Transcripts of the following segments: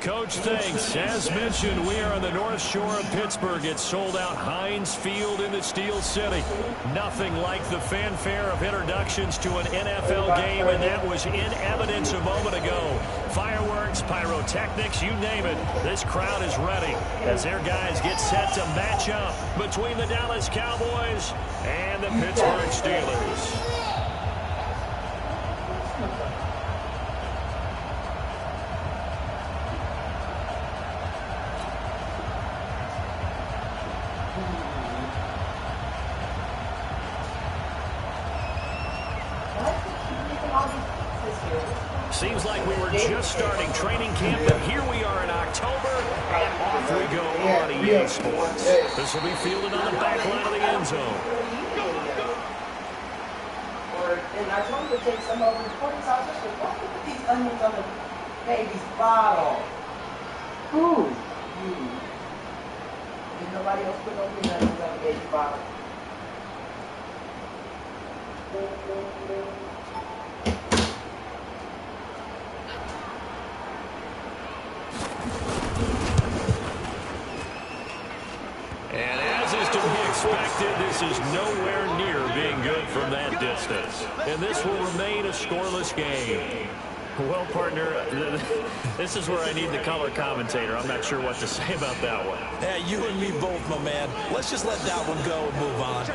Coach, thanks. As mentioned, we are on the North Shore of Pittsburgh. It's sold out Heinz Field in the Steel City. Nothing like the fanfare of introductions to an NFL game, and that was in evidence a moment ago. Fireworks, pyrotechnics, you name it. This crowd is ready as their guys get set to match up between the Dallas Cowboys and the Pittsburgh Steelers. Seems like we were just starting training camp, but here we are in October, and off we go on EA Sports. This will be fielded on the back line of the end zone. And I told him to take some of the recordings out. Just why do you put these onions on the baby's bottle? Who? You. Did nobody else put no onions on the baby's bottle? And as is to be expected, this is nowhere near being good from that distance. And this will remain a scoreless game. Well, partner, this is where I need the color commentator. I'm not sure what to say about that one. Yeah, you and me both, my man. Let's just let that one go and move on.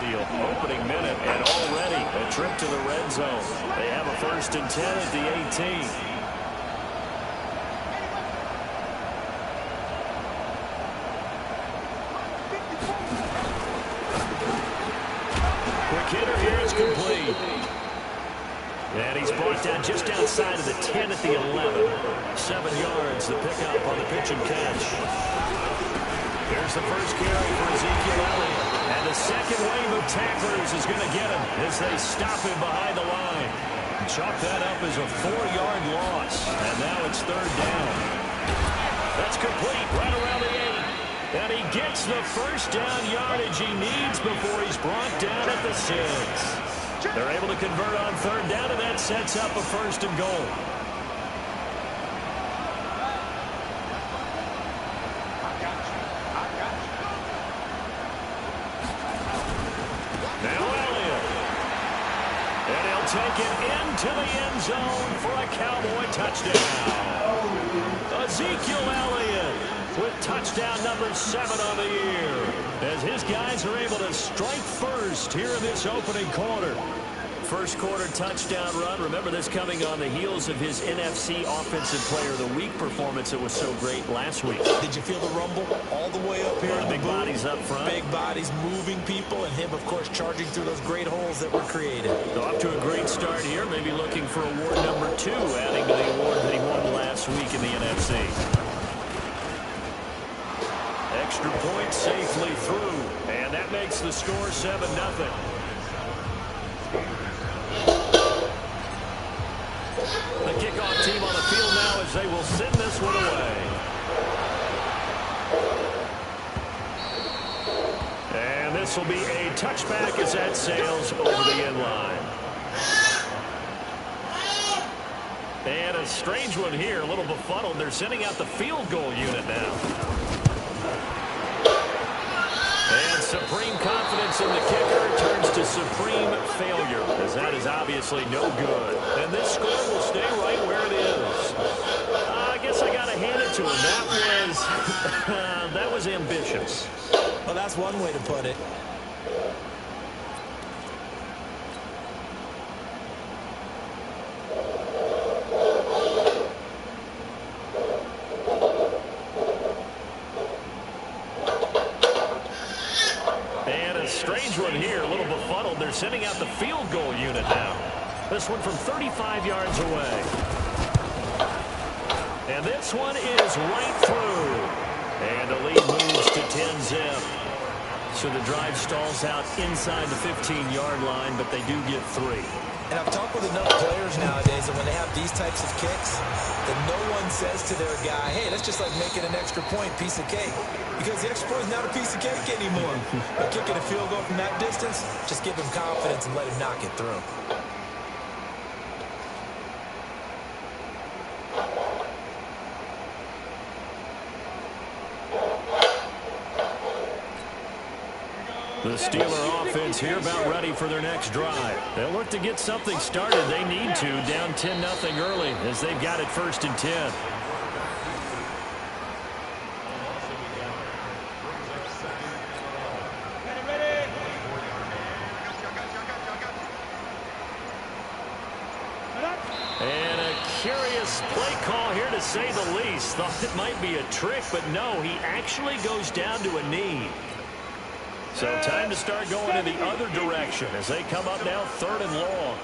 The opening minute, and already a trip to the red zone. They have a 1st and 10 at the 18. Hitter here is complete. And he's brought down just outside of the 10 at the 11. 7 yards, the pickup on the pitch and catch. Here's the first carry for Ezekiel Elliott. And the second wave of tacklers is going to get him as they stop him behind the line. Chalk that up as a 4-yard loss. And now it's 3rd down. That's complete right around the 8. And he gets the first down yardage he needs before he's brought down at the 6. They're able to convert on 3rd down, and that sets up a 1st and goal. Now Elliott. And he'll take it into the end zone for a Cowboy touchdown. Ezekiel Elliott with touchdown number 7 on the year, as his guys are able to strike first here in this opening quarter. First quarter touchdown run. Remember this coming on the heels of his NFC Offensive Player of the Week performance that was so great last week. Did you feel the rumble all the way up here? Big bodies up front. Big bodies moving people, and him, of course, charging through those great holes that were created. So up to a great start here, maybe looking for award number 2, adding to the award that he won last week in the NFC. Extra point safely through, and that makes the score 7-0. The kickoff team on the field now as they will send this one away. And this will be a touchback as that sails over the end line. And a strange one here, a little befuddled. They're sending out the field goal unit now. And supreme confidence in the kicker turns to supreme failure, as that is obviously no good. And this score will stay right where it is. I guess I got to hand it to him. That was ambitious. Well, that's one way to put it. Strange one here, a little befuddled. They're sending out the field goal unit now. This one from 35 yards away. And this one is right through. And the lead moves to 10-zip. So the drive stalls out inside the 15-yard line, but they do get 3. And I've talked with enough players nowadays that when they have these types of kicks, that no one says to their guy, hey, that's just like making an extra point, piece of cake. Because the extra point is not a piece of cake anymore. But kicking a field goal from that distance, just give him confidence and let him knock it through. The Steeler offense here about ready for their next drive. They'll look to get something started. They need to, down 10-0 early as they've got it 1st and 10. And a curious play call here, to say the least. Thought it might be a trick, but no, he actually goes down to a knee. So time to start going in the other direction as they come up now 3rd and long.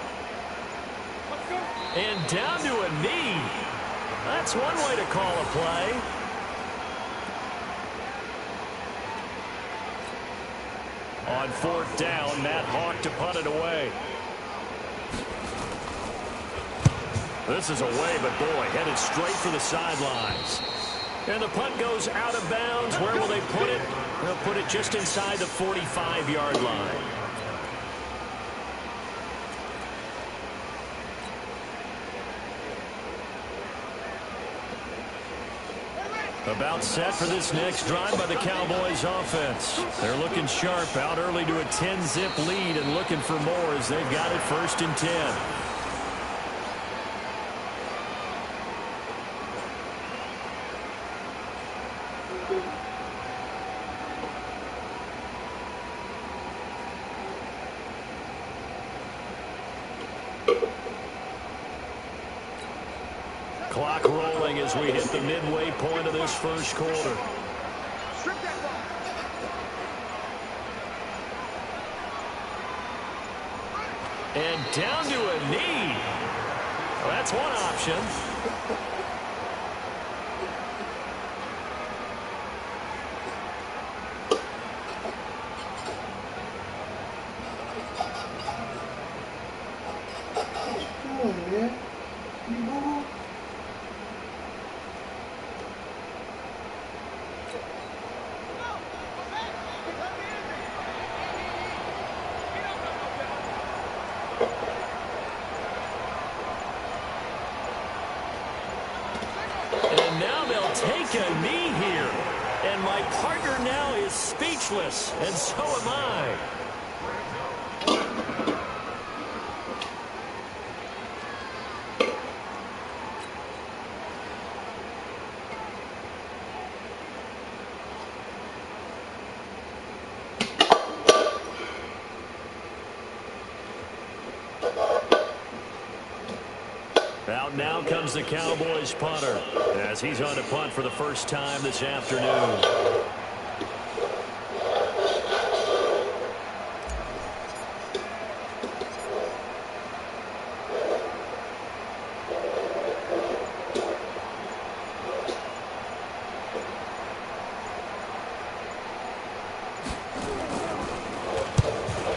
And down to a knee. That's one way to call a play. On 4th down, Matt Hawk to punt it away. This is away, but boy, headed straight for the sidelines. And the punt goes out of bounds. Where will they put it? They'll put it just inside the 45-yard line. About set for this next drive by the Cowboys offense. They're looking sharp, out early to a 10-zip lead and looking for more as they've got it 1st and 10. Clock rolling as we hit the midway point of this 1st quarter. And down to a knee. Well, that's one option. Take a knee here. And my partner now is speechless, and so am I. Out now comes the Cowboys punter as he's on to punt for the first time this afternoon.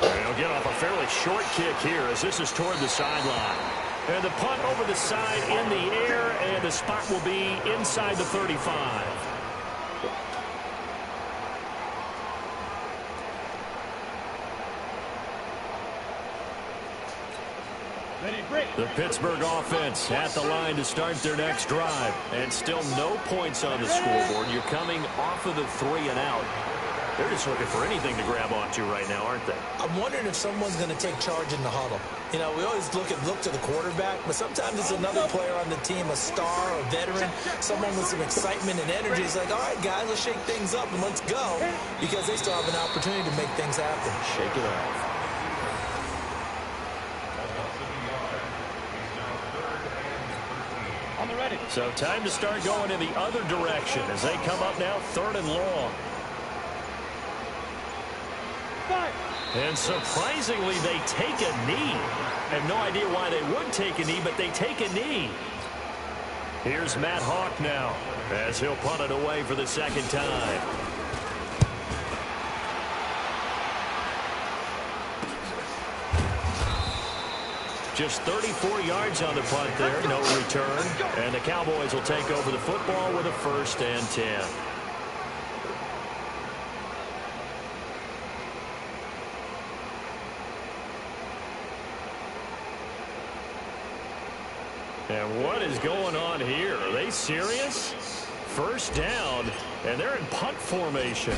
They'll get off a fairly short kick here as this is toward the sideline. And the punt over the side in the air, and the spot will be inside the 35. The Pittsburgh offense at the line to start their next drive. And still no points on the scoreboard. You're coming off of the 3 and out. They're just looking for anything to grab onto right now, aren't they? I'm wondering if someone's going to take charge in the huddle. You know, we always look to the quarterback, but sometimes it's another player on the team, a star, a veteran, someone with some excitement and energy. It's like, all right, guys, let's shake things up and let's go, because they still have an opportunity to make things happen. Shake it off. So time to start going in the other direction as they come up now 3rd and long. And surprisingly, they take a knee. I have no idea why they would take a knee, but they take a knee. Here's Matt Hawk now as he'll punt it away for the 2nd time. Just 34 yards on the punt there, no return. And the Cowboys will take over the football with a 1st and 10. And what is going on here? Are they serious? 1st down, and they're in punt formation.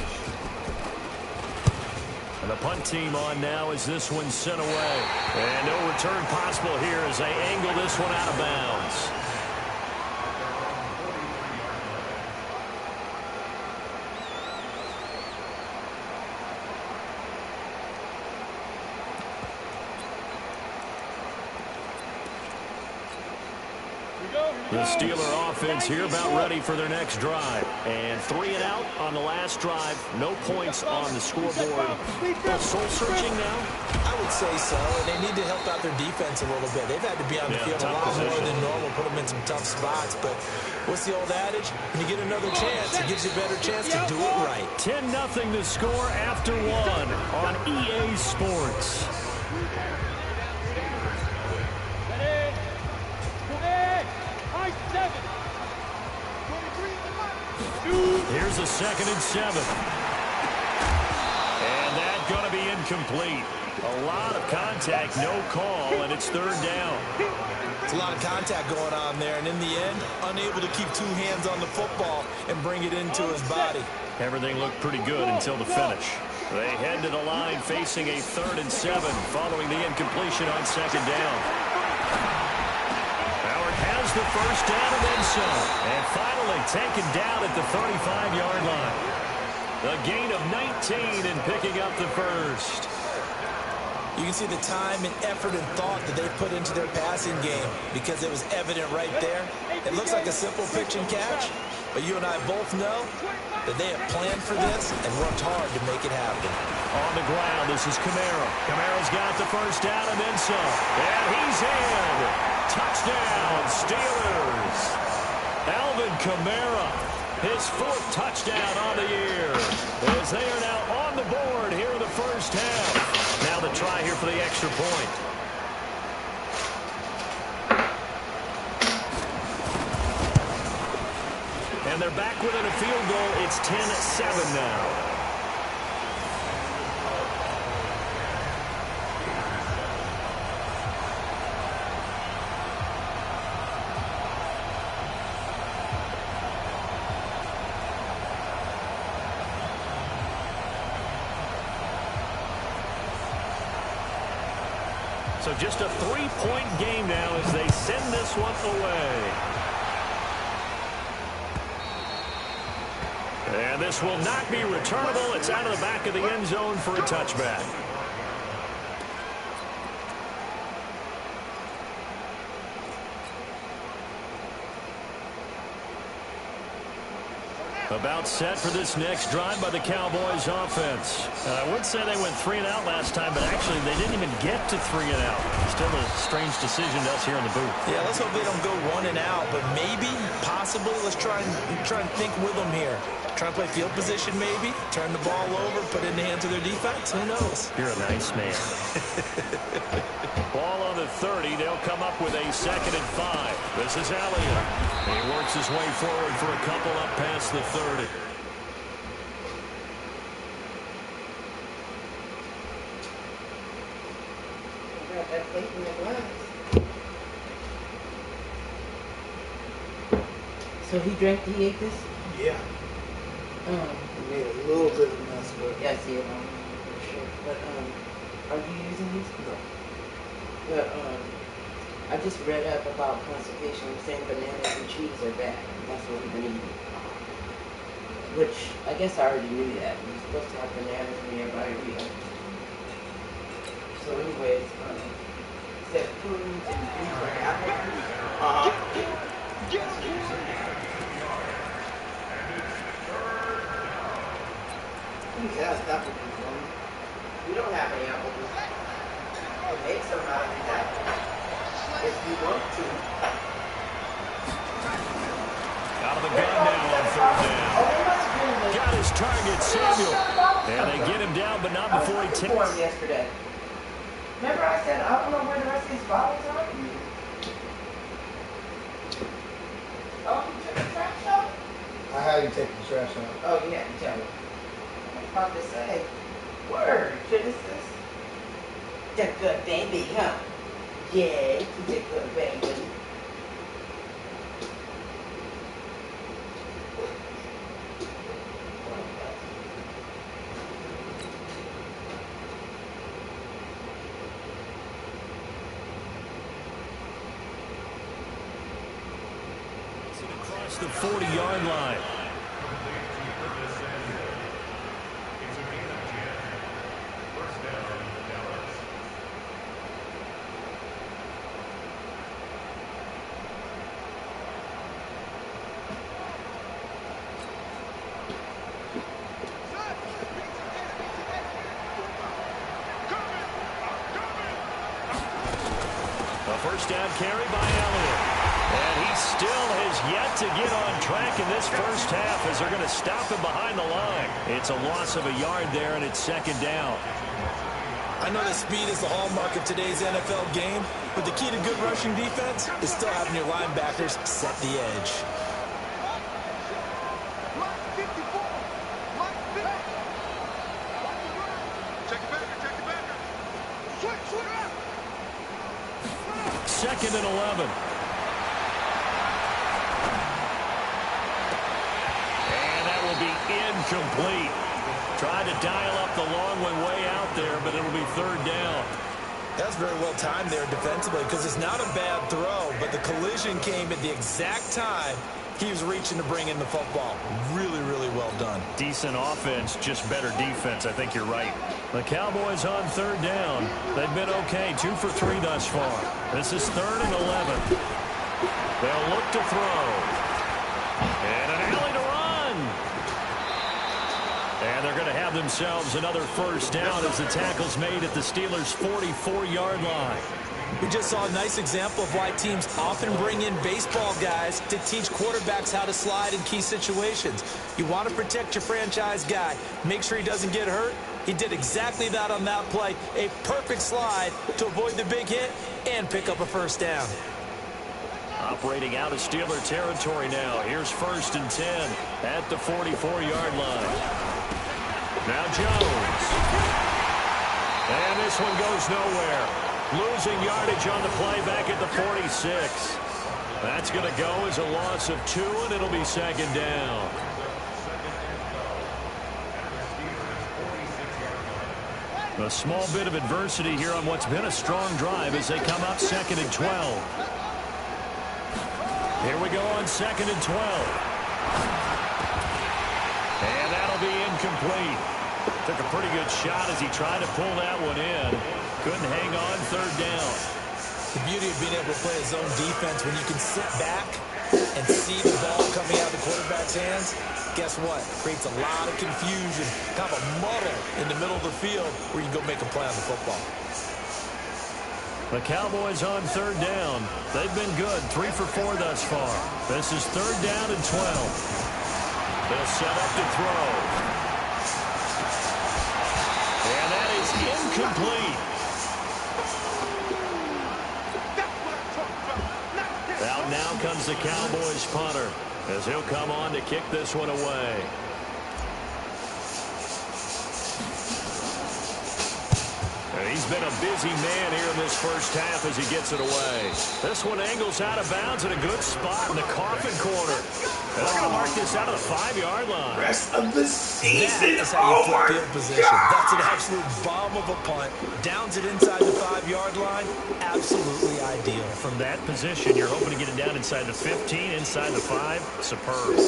And the punt team on now as this one's sent away. And no return possible here as they angle this one out of bounds. The Steeler offense here about ready for their next drive. And 3 and out on the last drive. No points on the scoreboard. Soul searching now? I would say so. And they need to help out their defense a little bit. They've had to be on the field a lot more than normal, put them in some tough spots. But what's the old adage? When you get another chance, it gives you a better chance to do it right. 10-0 the score after 1 on EA Sports. Here's a 2nd and 7. And that's going to be incomplete. A lot of contact, no call, and it's 3rd down. It's a lot of contact going on there, and in the end, unable to keep 2 hands on the football and bring it into his body. Everything looked pretty good until the finish. They head to the line facing a 3rd and 7 following the incompletion on 2nd down. Has the first down and then some. And finally taken down at the 35-yard line. A gain of 19 and picking up the first. You can see the time and effort and thought that they put into their passing game because it was evident right there. It looks like a simple pitch and catch, but you and I both know that they have planned for this and worked hard to make it happen. On the ground, this is Kamara. Kamara's got the first down and then some. And he's in. Touchdown, Steelers. Alvin Kamara, his 4th touchdown on the year. As they are now on the board here in the first half. Now the try here for the extra point. And they're back within a field goal. It's 10-7 now. So just a 3-point game now as they send this one away. And this will not be returnable. It's out of the back of the end zone for a touchback. About set for this next drive by the Cowboys offense. I would say they went 3 and out last time, but actually they didn't even get to 3 and out. Still a strange decision to us here in the booth. Yeah, let's hope they don't go 1 and out, but maybe, possibly, let's try and think with them here. Try and play field position maybe, turn the ball over, put it in the hands of their defense. Who knows? You're a nice man. Ball on the 30. They'll come up with a 2nd and 5. This is Elliott. He works his way forward for a couple up past the 30. So he ate this? Yeah. He made a little bit of a mess, but Yeah, I see it on for sure. But are you using these? no. But I just read up about constipation, saying bananas and cheese are bad. That's what we've been eating. Which I guess I already knew that. You're supposed to have bananas when you have diarrhea. So anyways, said prunes and things like apples. He has apple juice on him. We don't have any apple juice. We'll make some out of these apples. If you want to. Out of the gun now on 3rd down. Got his target, Samuel. And they get him down, but not before he takes. Yesterday. Remember I said, I don't know where the rest of these bottles are? Oh, you took the trash out? I had you take the trash out. Oh, you had to tell me. I was about to say, word, Genesis. The good baby, huh? Yeah, he's a good baby. across the 40-yard line. First down carry by Elliott. And he still has yet to get on track in this first half as they're going to stop him behind the line. It's a loss of a yard there, and it's second down. I know that speed is the hallmark of today's NFL game, but the key to good rushing defense is still having your linebackers set the edge. Second and 11. And that will be incomplete. Trying to dial up the long one way out there, but it'll be third down. That's very well timed there defensively because it's not a bad throw, but the collision came at the exact time he was reaching to bring in the football. Really, really well done. Decent offense, just better defense. I think you're right. The Cowboys on third down. They've been okay, 2 for 3 thus far. This is third and 11. They'll look to throw. And an alley to run. And they're going to have themselves another first down as the tackle's made at the Steelers' 44-yard line. We just saw a nice example of why teams often bring in baseball guys to teach quarterbacks how to slide in key situations. You want to protect your franchise guy. Make sure he doesn't get hurt. He did exactly that on that play. A perfect slide to avoid the big hit and pick up a first down. Operating out of Steeler territory now. Here's first and 10 at the 44-yard line. Now Jones. And this one goes nowhere. Losing yardage on the play back at the 46. That's going to go as a loss of 2, and it'll be second down. A small bit of adversity here on what's been a strong drive as they come up second and 12. Here we go on second and 12. And that'll be incomplete. Took a pretty good shot as he tried to pull that one in. Couldn't hang on third down. The beauty of being able to play a zone defense when you can sit back and see the ball coming out of the quarterback's hands, guess what? Creates a lot of confusion, kind of a muddle in the middle of the field where you can go make a play on the football. The Cowboys on third down. They've been good, 3 for 4 thus far. This is third down and 12. They'll set up to throw. And that is incomplete. Out now comes the Cowboys punter as he'll come on to kick this one away. And he's been a busy man here in this first half as he gets it away. This one angles out of bounds in a good spot in the coffin corner. And they're going to mark this out of the 5-yard line. Rest of the season. That is how you flip field position. That's an absolute bomb of a punt. Downs it inside the 5-yard line. Absolutely ideal. From that position, you're hoping to get it down inside the 15, inside the 5. Superb.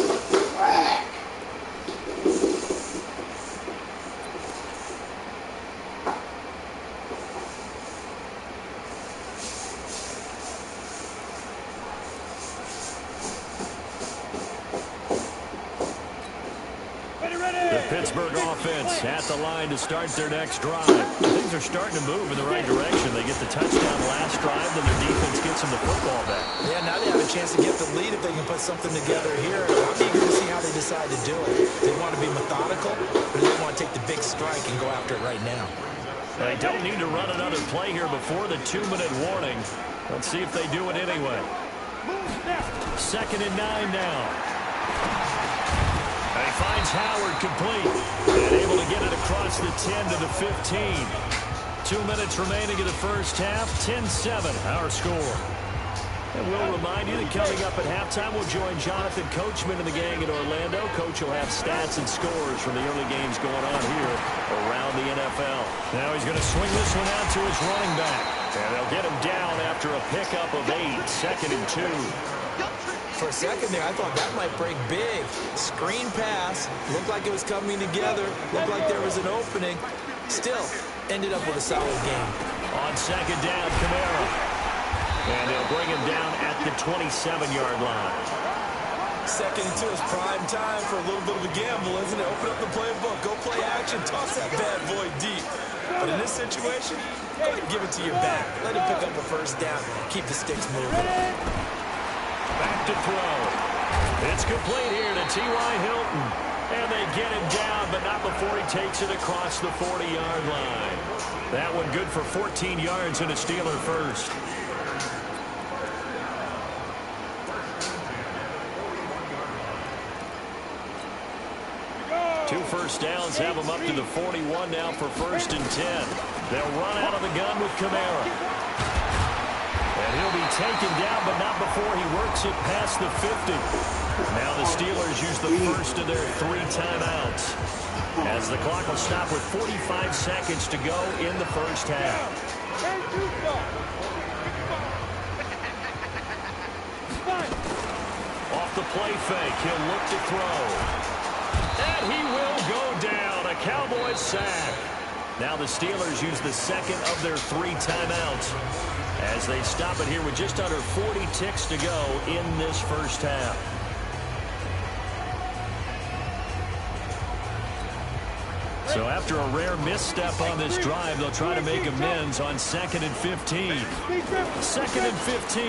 Pittsburgh offense at the line to start their next drive. Things are starting to move in the right direction. They get the touchdown last drive, then their defense gets them the football back. Yeah, now they have a chance to get the lead if they can put something together here. I'm eager to see how they decide to do it. They want to be methodical, or they want to take the big strike and go after it right now. They don't need to run another play here before the 2-minute warning. Let's see if they do it anyway. Second and 9 now. And he finds Howard complete and able to get it across the 10 to the 15. 2 minutes remaining in the first half. 10-7 our score. And we'll remind you that coming up at halftime, we'll join Jonathan Coachman and the gang in Orlando. Coach will have stats and scores from the early games going on here around the NFL. Now he's going to swing this one out to his running back. And they'll get him down after a pickup of 8. Second and 2. For a second there, I thought that might break big. Screen pass. Looked like it was coming together. Looked like there was an opening. Still, ended up with a solid game. On second down, Kamara. And they'll bring him down at the 27-yard line. Second and 2 is prime time for a little bit of a gamble, isn't it? Open up the playbook. Go play action. Toss that bad boy deep. But in this situation, go ahead and give it to your back. Let him pick up a first down. Keep the sticks moving. Back to throw. It's complete here to T.Y. Hilton. And they get him down, but not before he takes it across the 40-yard line. That one good for 14 yards and a Steeler first. 2 first downs have them up to the 41 now for 1st and 10. They'll run out of the gun with Kamara. And he'll be taken down, but not before he works it past the 50. Now the Steelers use the first of their 3 timeouts, as the clock will stop with 45 seconds to go in the first half. Off the play fake, he'll look to throw. And he will go down. A Cowboys sack. Now the Steelers use the second of their 3 timeouts as they stop it here with just under 40 ticks to go in this first half. So after a rare misstep on this drive, they'll try to make amends on 2nd and 15. 2nd and 15.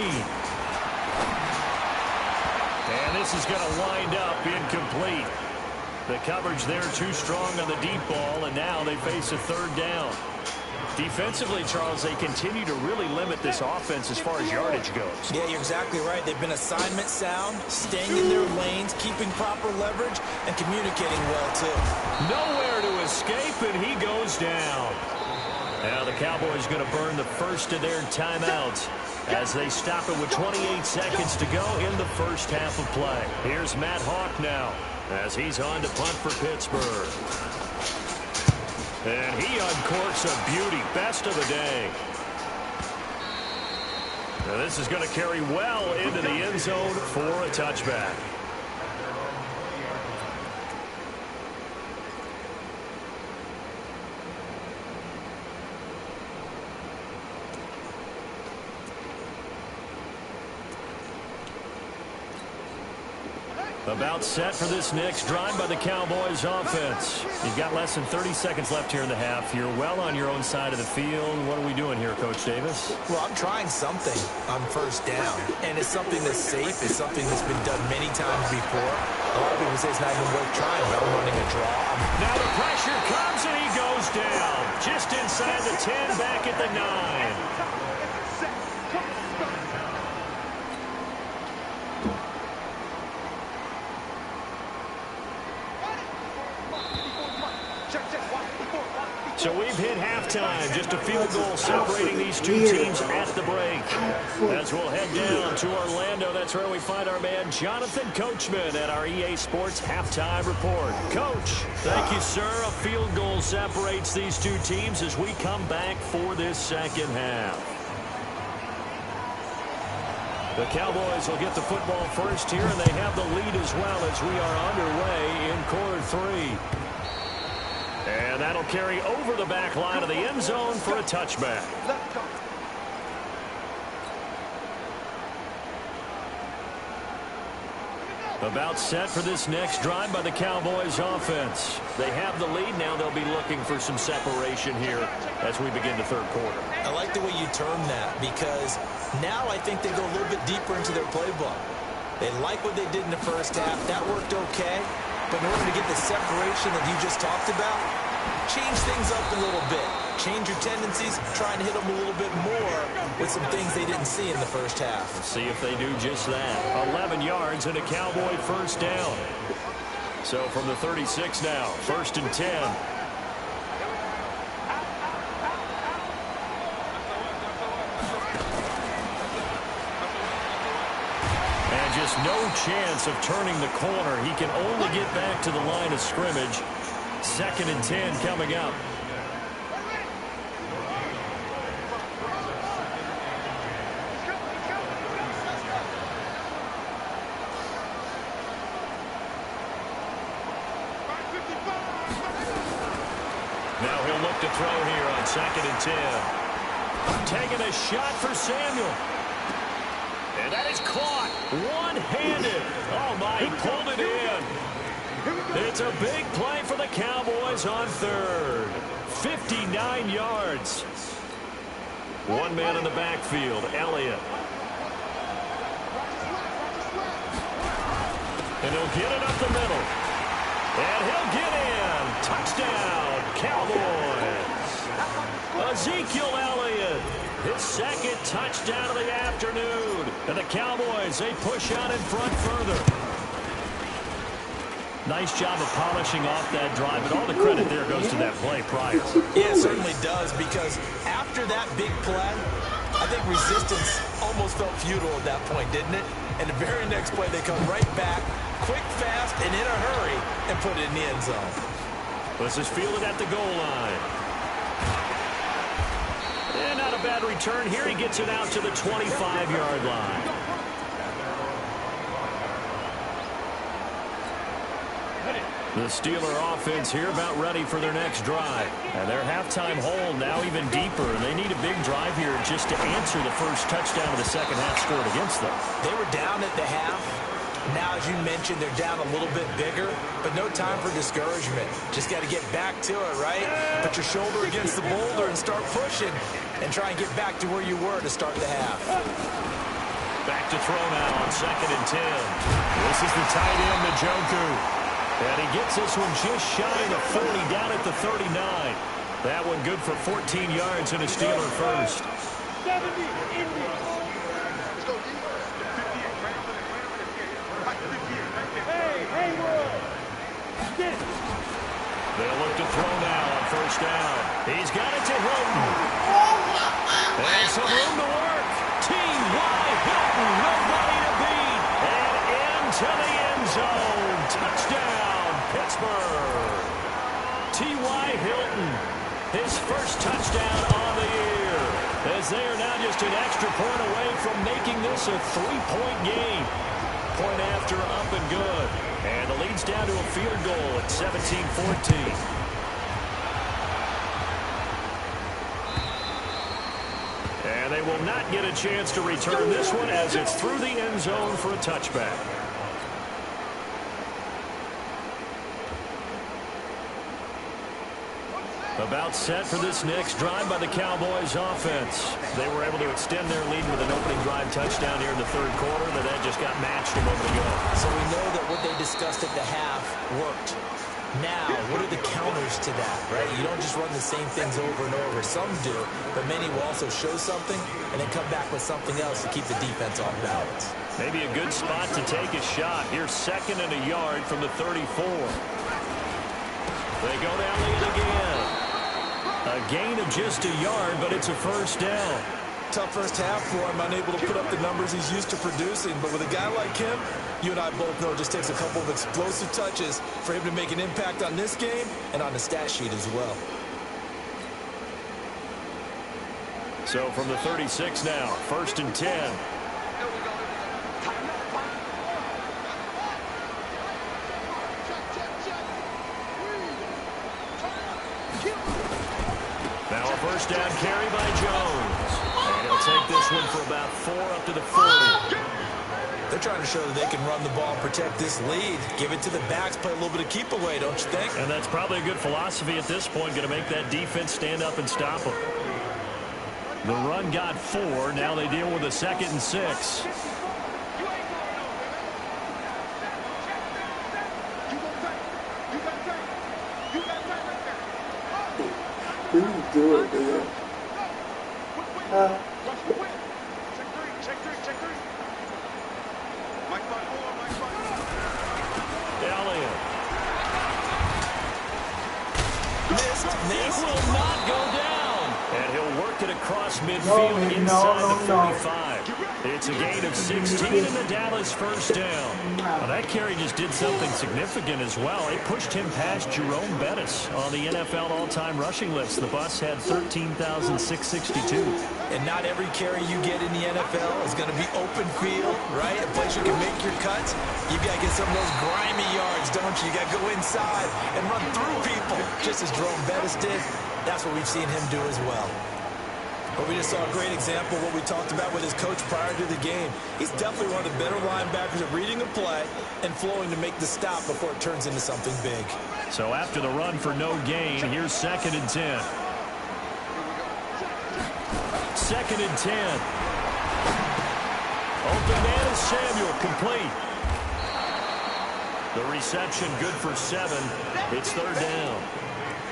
And this is going to wind up incomplete. The coverage there too strong on the deep ball, and now they face a 3rd down. Defensively, Charles, they continue to really limit this offense as far as yardage goes. Yeah, you're exactly right. They've been assignment sound, staying in their lanes, keeping proper leverage, and communicating well, too. Nowhere to escape, and he goes down. Now the Cowboys going to burn the first of their timeouts as they stop it with 28 seconds to go in the first half of play. Here's Matt Hawk now, as he's on to punt for Pittsburgh. And he uncorks a beauty. Best of the day. Now this is going to carry well into the end zone for a touchback. About set for this next drive by the Cowboys offense. You've got less than 30 seconds left here in the half. You're well on your own side of the field. What are we doing here, Coach Davis? Well, I'm trying something on first down, and it's something that's safe. It's something that's been done many times before. A lot of people say it's not even worth trying, but I'm running a draw. Now the pressure comes, and he goes down. Just inside the 10, back at the 9. So we've hit halftime. Just a field goal separating these two teams at the break. As we'll head down to Orlando, that's where we find our man Jonathan Coachman at our EA Sports Halftime Report. Coach, thank you, sir. A field goal separates these two teams as we come back for this second half. The Cowboys will get the football first here, and they have the lead as well as we are underway in quarter 3. And that'll carry over the back line of the end zone for a touchback. About set for this next drive by the Cowboys offense. They have the lead. Now they'll be looking for some separation here as we begin the third quarter. I like the way you term that, because now I think they go a little bit deeper into their playbook. They like what they did in the first half. That worked okay. But in order to get the separation that you just talked about, change things up a little bit. Change your tendencies, try and hit them a little bit more with some things they didn't see in the first half. Let's see if they do just that. 11 yards and a Cowboy first down. So from the 36 now, 1st and 10. And just no chance of turning the corner. He can only get back to the line of scrimmage. 2nd and 10 coming up. to throw here on 2nd and 10. Taking a shot for Samuel. And that is caught one-handed. Oh, my, he pulled it in. It's a big play for the Cowboys on 3rd. 59 yards. One man in the backfield, Elliott. And he'll get it up the middle. And he'll get in. Touchdown, Cowboys. Ezekiel Elliott, his 2nd touchdown of the afternoon. And the Cowboys, they push out in front further. Nice job of polishing off that drive, but all the credit there goes to that play prior. Yeah, it certainly does, because after that big play, I think resistance almost felt futile at that point, didn't it? And the very next play, they come right back, quick, fast, and in a hurry, and put it in the end zone. Let's just feel it at the goal line. And not a bad return here. He gets it out to the 25-yard line. The Steeler offense here about ready for their next drive. And their halftime hole now even deeper. They need a big drive here just to answer the first touchdown of the second half scored against them. They were down at the half. Now, as you mentioned, they're down a little bit bigger, but no time for discouragement. Just got to get back to it, right? Put your shoulder against the boulder and start pushing and try and get back to where you were to start the half. Back to throw now on 2nd and 10. This is the tight end, Njoku. And he gets this one just shy of the 40 down at the 39. That one good for 14 yards and a Steeler first. 70 Indians. They'll look to throw now on 1st down. He's got it to Hilton. And some room to work. T.Y. Hilton, nobody to beat. And into the end zone. Touchdown, Pittsburgh. T.Y. Hilton, his first touchdown on the year. As they are now just an extra point away from making this a 3-point game. Point after, up and good. And the lead's down to a field goal at 17-14. And they will not get a chance to return this one as it's through the end zone for a touchback. About set for this next drive by the Cowboys offense. They were able to extend their lead with an opening drive touchdown here in the 3rd quarter, but that just got matched a moment ago. So we know that what they discussed at the half worked. Now, what are the counters to that, right? You don't just run the same things over and over. Some do, but many will also show something and then come back with something else to keep the defense off balance. Maybe a good spot to take a shot. Here's 2nd and a yard from the 34. They go down lead again. A gain of just a yard, but it's a first down. Tough first half for him, unable to put up the numbers he's used to producing. But with a guy like him, you and I both know it just takes a couple of explosive touches for him to make an impact on this game and on the stat sheet as well. So from the 36 now, 1st and 10. Now a first down carry by Jones. And he'll take this one for about 4 up to the 40. They're trying to show that they can run the ball and protect this lead. Give it to the backs, play a little bit of keep away, don't you think? And that's probably a good philosophy at this point, going to make that defense stand up and stop them. The run got 4. Now they deal with a 2nd and 6. Please do it, dude. Elliott. Missed. Will not go down. And he'll work it across midfield inside the 45. It's a gain of 16 and the Dallas first down. Well, that carry just did something significant as well. It pushed him past Jerome Bettis on the NFL all-time rushing list. The bus had 13,662. And not every carry you get in the NFL is going to be open field, right? A place you can make your cuts. You got to get some of those grimy yards, don't you? You got to go inside and run through people, just as Jerome Bettis did. That's what we've seen him do as well. But we just saw a great example of what we talked about with his coach prior to the game. He's definitely one of the better linebackers at reading a play and flowing to make the stop before it turns into something big. So after the run for no gain, here's 2nd and 10. 2nd and 10. Open man is Samuel, complete. The reception good for 7. It's 3rd down.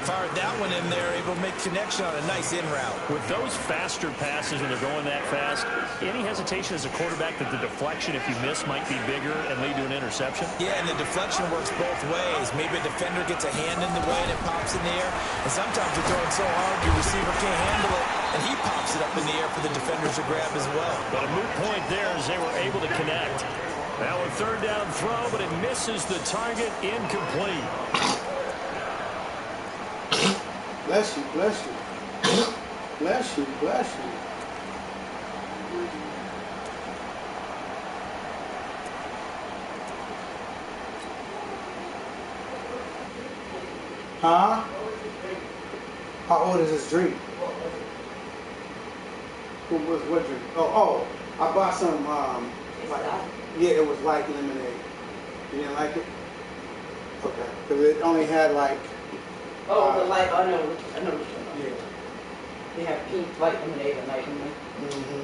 Fired that one in there, able to make connection on a nice in route. With those faster passes when they're going that fast, any hesitation as a quarterback that the deflection, if you miss, might be bigger and lead to an interception? Yeah, and the deflection works both ways. Maybe a defender gets a hand in the way and it pops in the air. And sometimes you're throwing so hard your receiver can't handle it, and he pops it up in the air for the defenders to grab as well. But a moot point there as they were able to connect. Now a 3rd down throw, but it misses the target, incomplete. Bless you, bless you. Bless you, bless you. Huh? How old is this drink? What drink? Oh, I bought some, yeah, it was light lemonade. You didn't like it? Okay. Because it only had like, The light, I know what you're talking about. yeah. They have pink light lemonade and light lemonade. Mm-hmm.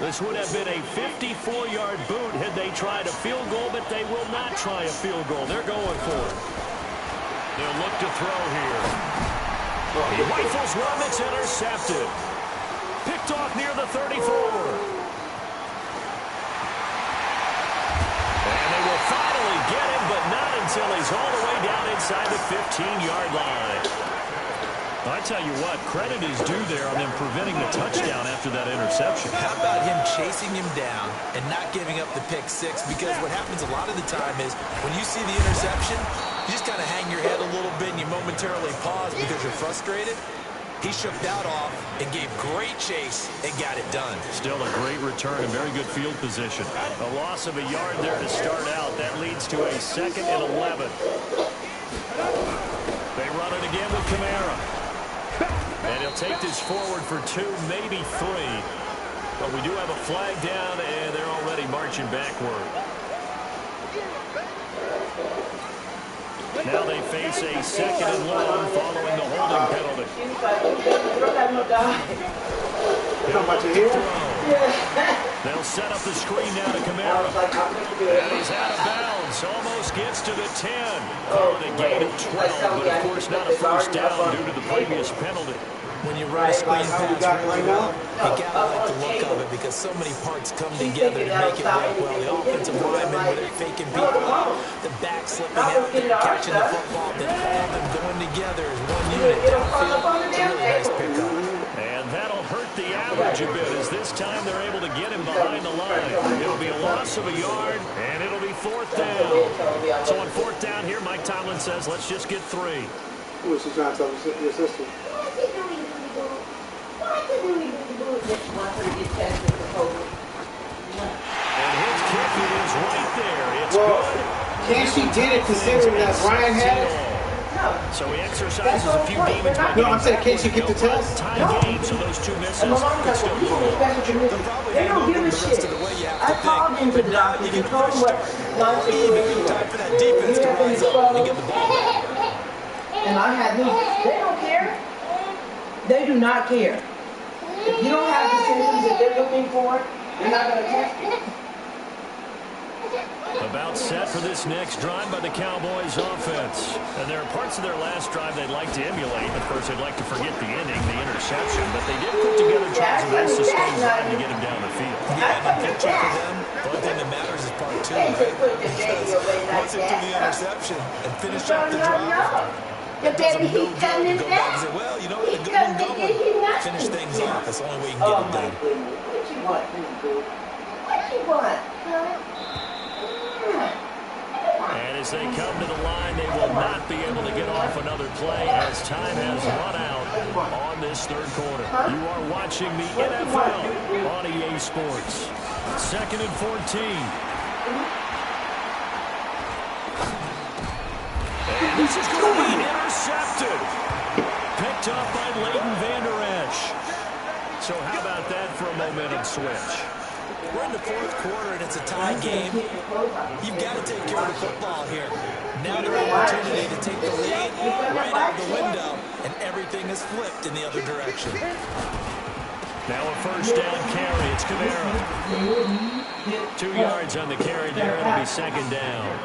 This would have been a 54-yard boot had they tried a field goal, but they will not try a field goal. They're going for it. They'll look to throw here. He rifles one that's intercepted. Picked off near the 34. And they will finally get him, but not until he's all the way down inside the 15-yard line. I tell you what, credit is due there on them preventing the touchdown after that interception. How about him chasing him down and not giving up the pick six? Because what happens a lot of the time is when you see the interception, you just kind of hang your head a little bit and you momentarily pause because you're frustrated. He shook that off and gave great chase and got it done. Still a great return and very good field position. A loss of a yard there to start out. That leads to a 2nd and 11. They run it again with Kamara. And he'll take this forward for 2, maybe 3. But we do have a flag down, and they're already marching backward. Now they face a 2nd and long following the holding penalty. They'll set up the screen now to Kamara. And he's out of bounds. Almost gets to the 10. Oh, the gain of 12, but of course not a first down due to the previous penalty. When you run a screen pass really well, you gotta like the look of it because so many parts come together to make it work well. The offensive lineman with it faking people out, the back slipping out, catching the football, then all of them going together as one unit downfield. It's a really nice pickup. And that'll hurt the average a bit as this time they're able to get him behind the line. It'll be a loss of a yard, and it'll be 4th down. So on 4th down here, Mike Tomlin says, let's just get 3. What was she trying to tell your sister? And his kick is right there. It's good. Can't she get it considering that Brian had it? So he exercises a few demons. No, I'm saying, can't she get the test? Tie game, so those 2 misses could still be wrong. They don't give a shit. I called into the doctor and told him what not to do. Time for that defense to rise up and get the ball back. And I had them. They don't care. They do not care. If you don't have the symptoms that they're looking for, they're not going to test you. About set for this next drive by the Cowboys offense. And there are parts of their last drive they'd like to emulate. Of course, they'd like to forget the inning, the interception, but they did put together Charles a nice sustained drive to get him down the field. Yeah, and unfortunately for them, the only thing that matters is part two, right? Because once they do the interception and finish off the drive, it does them no good to go back and say, well, you know what, the good one going. Finish things off. That's the only way you can get it done. What you want, boo? What you want? And as they come to the line, they will not be able to get off another play as time has run out on this third quarter. You are watching the NFL on EA Sports. 2nd and 14. And this is going to be intercepted. Picked up by Leighton Vander Esch. So how about that for a momentum switch? We're in the fourth quarter, and it's a tie game. You've got to take care of the football here. Now their opportunity to take the lead right out the window, and everything is flipped in the other direction. Now a first down carry. It's Kamara. 2 yards on the carry there. It'll be second down.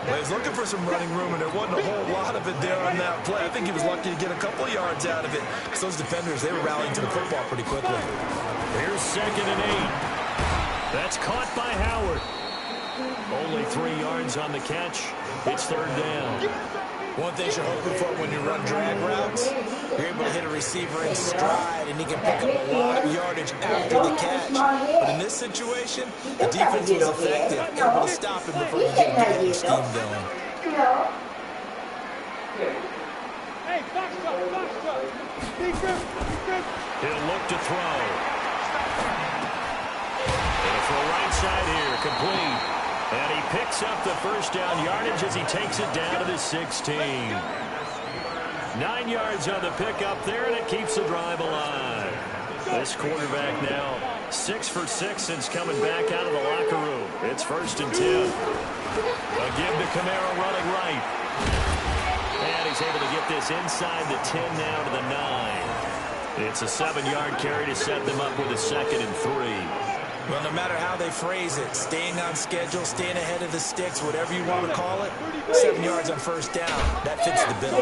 Well, he's looking for some running room, and there wasn't a whole lot of it there on that play. I think he was lucky to get a couple yards out of it. Because those defenders, they were rallying to the football pretty quickly. Here's 2nd and 8. That's caught by Howard. Only 3 yards on the catch. It's third down. One thing you're hoping for when you run drag routes, you're able to hit a receiver in stride, and he can pick up a lot of yardage after the catch. But in this situation, the defense was effective, able to stop him before you get a good scheme going. Hey, box up. Defense. He'll look to throw. And for right side here, complete. And he picks up the first down yardage as he takes it down to the 16. 9 yards on the pickup there, and it keeps the drive alive. This quarterback now 6 for 6 since coming back out of the locker room. It's 1st and 10. A give to Kamara running right. And he's able to get this inside the 10 now to the 9. It's a 7-yard carry to set them up with a 2nd and 3. Well, no matter how they phrase it, staying on schedule, staying ahead of the sticks, whatever you want to call it, 7 yards on first down, that fits the bill.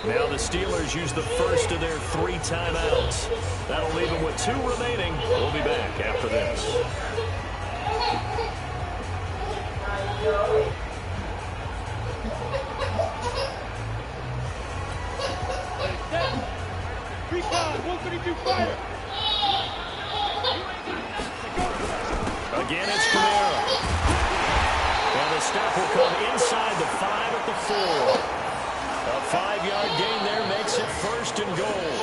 Now the Steelers use the first of their 3 timeouts. That'll leave them with 2 remaining. We'll be back after this. Recon, 132 fire. Again, it's Kamara. And the stop will come inside the 5 at the 4. A 5-yard gain there makes it 1st and goal.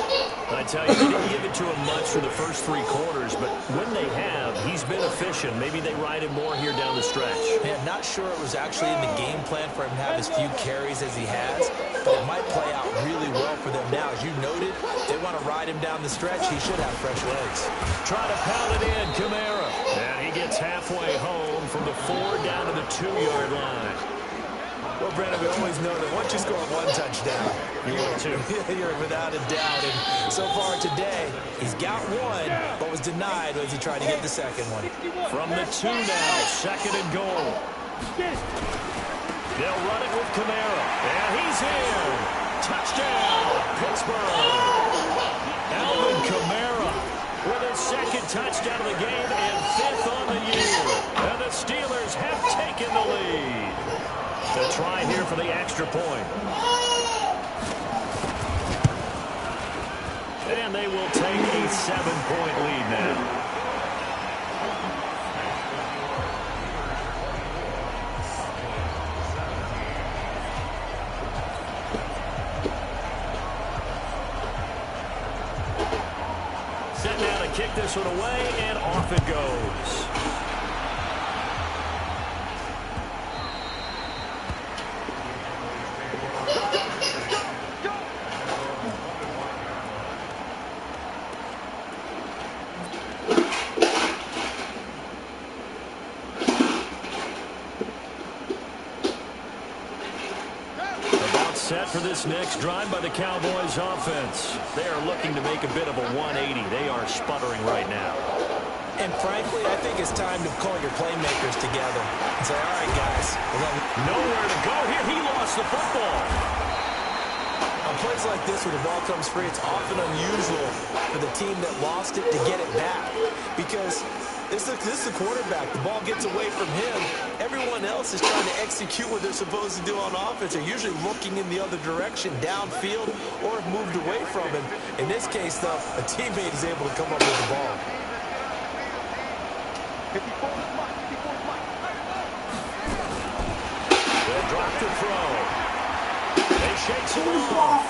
I tell you, they didn't give it to him much for the first 3 quarters, but when they have, he's been efficient. Maybe they ride him more here down the stretch. Yeah, not sure it was actually in the game plan for him to have as few carries as he has, but it might play out really well for them now. As you noted, they want to ride him down the stretch. He should have fresh legs. Try to pound it in, Kamara. And he gets halfway home from the 4 down to the 2-yard line. Well, Brandon, we always know that once you score 1 touchdown, you're without a doubt. And so far today, he's got 1, but was denied as he tried to get the second one. From the 2 now, 2nd and goal. They'll run it with Kamara. And he's in. Touchdown, Pittsburgh. Alvin Kamara with his 2nd touchdown of the game and 5th on the year. And the Steelers have taken the lead. To try here for the extra point. And they will take a 7-point lead now. Set now to kick this one away, and off it goes. set for this next drive by the Cowboys offense. They are looking to make a bit of a 180. They are sputtering right now. And frankly, I think it's time to call your playmakers together and say, all right, guys. Nowhere to go here. He lost the football. On plays like this where the ball comes free, it's often unusual for the team that lost it to get it back. Because this is the quarterback. The ball gets away from him. Everyone else is trying to execute what they're supposed to do on offense. They're usually looking in the other direction, downfield, or have moved away from him. In this case, though, a teammate is able to come up with the ball. They'll drop the throw. They shake him off.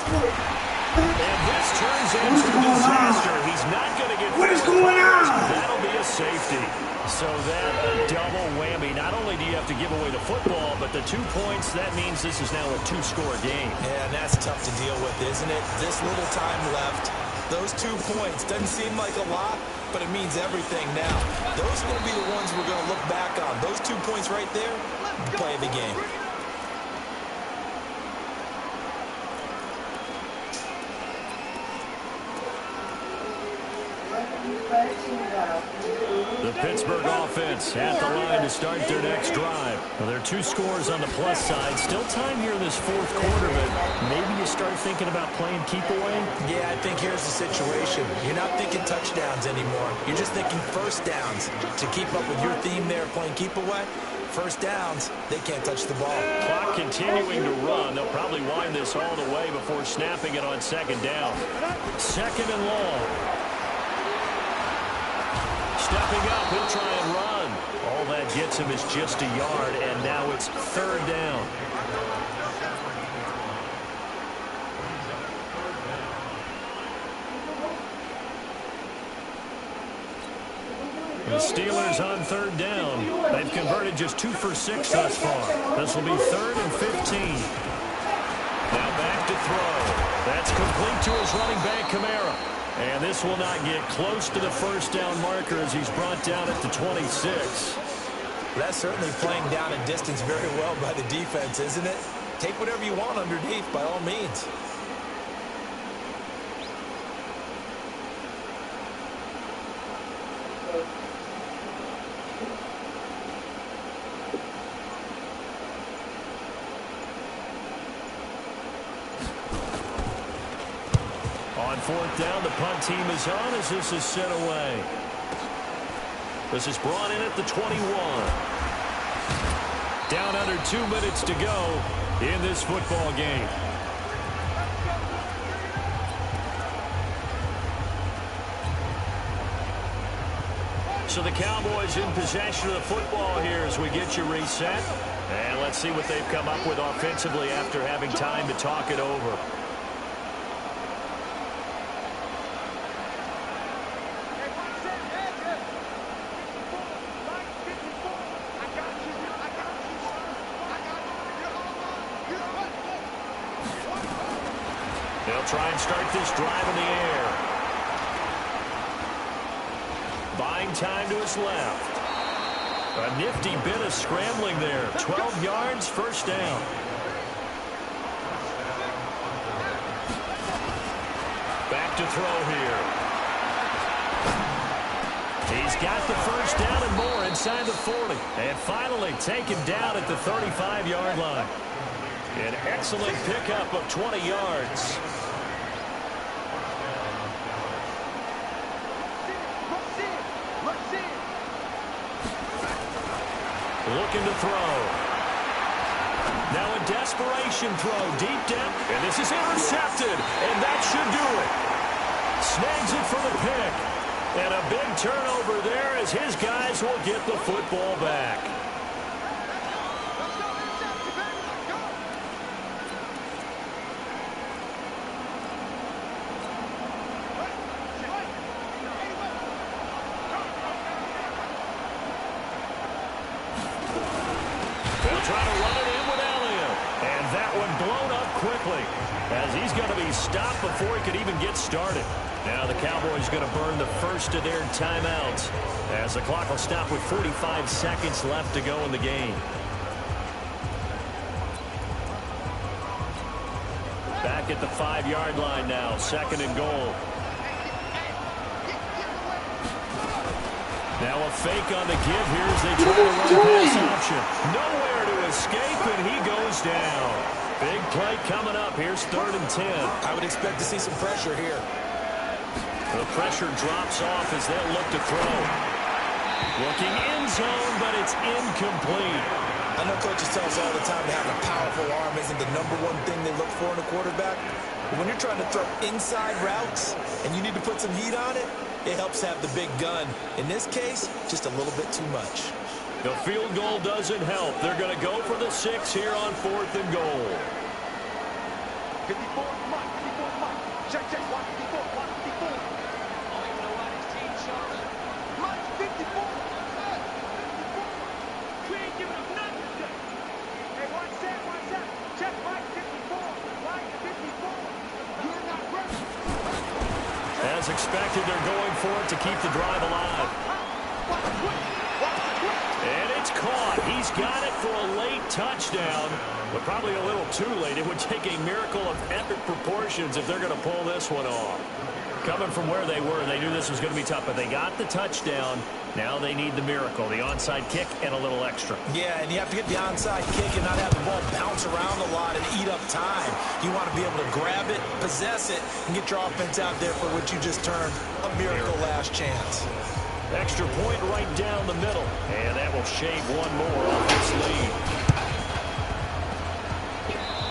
And this turns into a disaster. He's not going to get... What is going on? That'll be a safety. So that a double whammy. Not only do you have to give away the football, but the 2 points, that means this is now a 2-score game. Yeah, and that's tough to deal with, isn't it? This little time left. Those 2 points. Doesn't seem like a lot, but it means everything now. Those are going to be the ones we're going to look back on. Those 2 points right there, play of the game. The Pittsburgh offense at the line to start their next drive. Well, there are 2 scores on the plus side. Still time here in this 4th quarter, but maybe you start thinking about playing keep away? Yeah, I think here's the situation. You're not thinking touchdowns anymore. You're just thinking first downs. To keep up with your theme there, playing keep away, first downs, they can't touch the ball. Clock continuing to run. They'll probably wind this all the way before snapping it on 2nd down. 2nd and long. Stepping up, he'll try and run. All that gets him is just a yard, and now it's 3rd down. The Steelers on 3rd down. They've converted just 2 for 6 thus far. This will be 3rd and 15. Now back to throw. That's complete to his running back, Kamara. And this will not get close to the 1st down marker as he's brought down at the 26. That's certainly playing down a distance very well by the defense, isn't it? Take whatever you want underneath, by all means. On 4th down, the punt team is on as this is sent away. This is brought in at the 21. Down under 2 minutes to go in this football game. So the Cowboys in possession of the football here as we get you reset. And let's see what they've come up with offensively after having time to talk it over. They'll try and start this drive in the air. Buying time to his left. A nifty bit of scrambling there. 12 yards, 1st down. Back to throw here. He's got the 1st down and more inside the 40. And finally taken down at the 35-yard line. An excellent pickup of 20 yards. Looking to throw. Now a desperation throw, deep depth, and this is intercepted, and that should do it. Snags it for the pick, and a big turnover there as his guys will get the football back. Try to run it in with Elliott. And that one blown up quickly as he's going to be stopped before he could even get started. Now the Cowboys going to burn the first of their timeouts as the clock will stop with 45 seconds left to go in the game. back at the 5-yard line now. 2nd and goal. Now a fake on the give here as they try to run a pass option. Nowhere to escape, and he goes down. Big play coming up. Here's 3rd and 10. I would expect to see some pressure here. The pressure drops off as they'll look to throw. Looking end zone, but it's incomplete. I know coaches tell us all the time that having a powerful arm isn't the #1 thing they look for in a quarterback. But when you're trying to throw inside routes and you need to put some heat on it, it helps have the big gun. In this case, just a little bit too much. The field goal doesn't help. They're going to go for the 6 here on 4th and goal. 54, come on, 54, come on. Check, watch 54, watch 54. I don't even know why this team shot. Mike, 54. We ain't giving up nothing today. Hey, watch that. Check Mike, 54. Mike, 54. You're not ready. As expected, they're going for it to keep the drive alive. And it's caught. He's got it for a late touchdown, but probably a little too late. It would take a miracle of epic proportions if they're going to pull this one off. Coming from where they were, they knew this was going to be tough, but they got the touchdown. Now they need the miracle, the onside kick and a little extra. Yeah, and you have to get the onside kick and not have the ball bounce around a lot and eat up time. You want to be able to grab it, possess it, and get your offense out there for what you just termed a miracle last chance. Extra point right down the middle, and that will shave one more off this lead.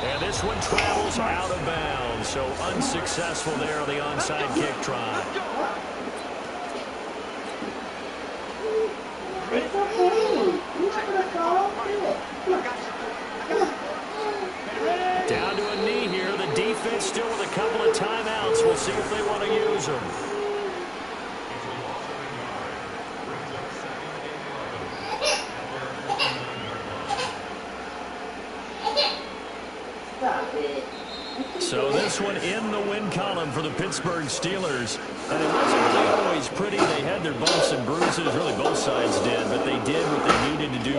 And this one travels out of bounds, so unsuccessful there on the onside kick try. Down to a knee here. The defense still with a couple of timeouts. We'll see if they want to use them. So this one in the win column for the Pittsburgh Steelers. And it wasn't really always pretty. They had their bumps and bruises. Really, both sides did. But they did what they needed to do.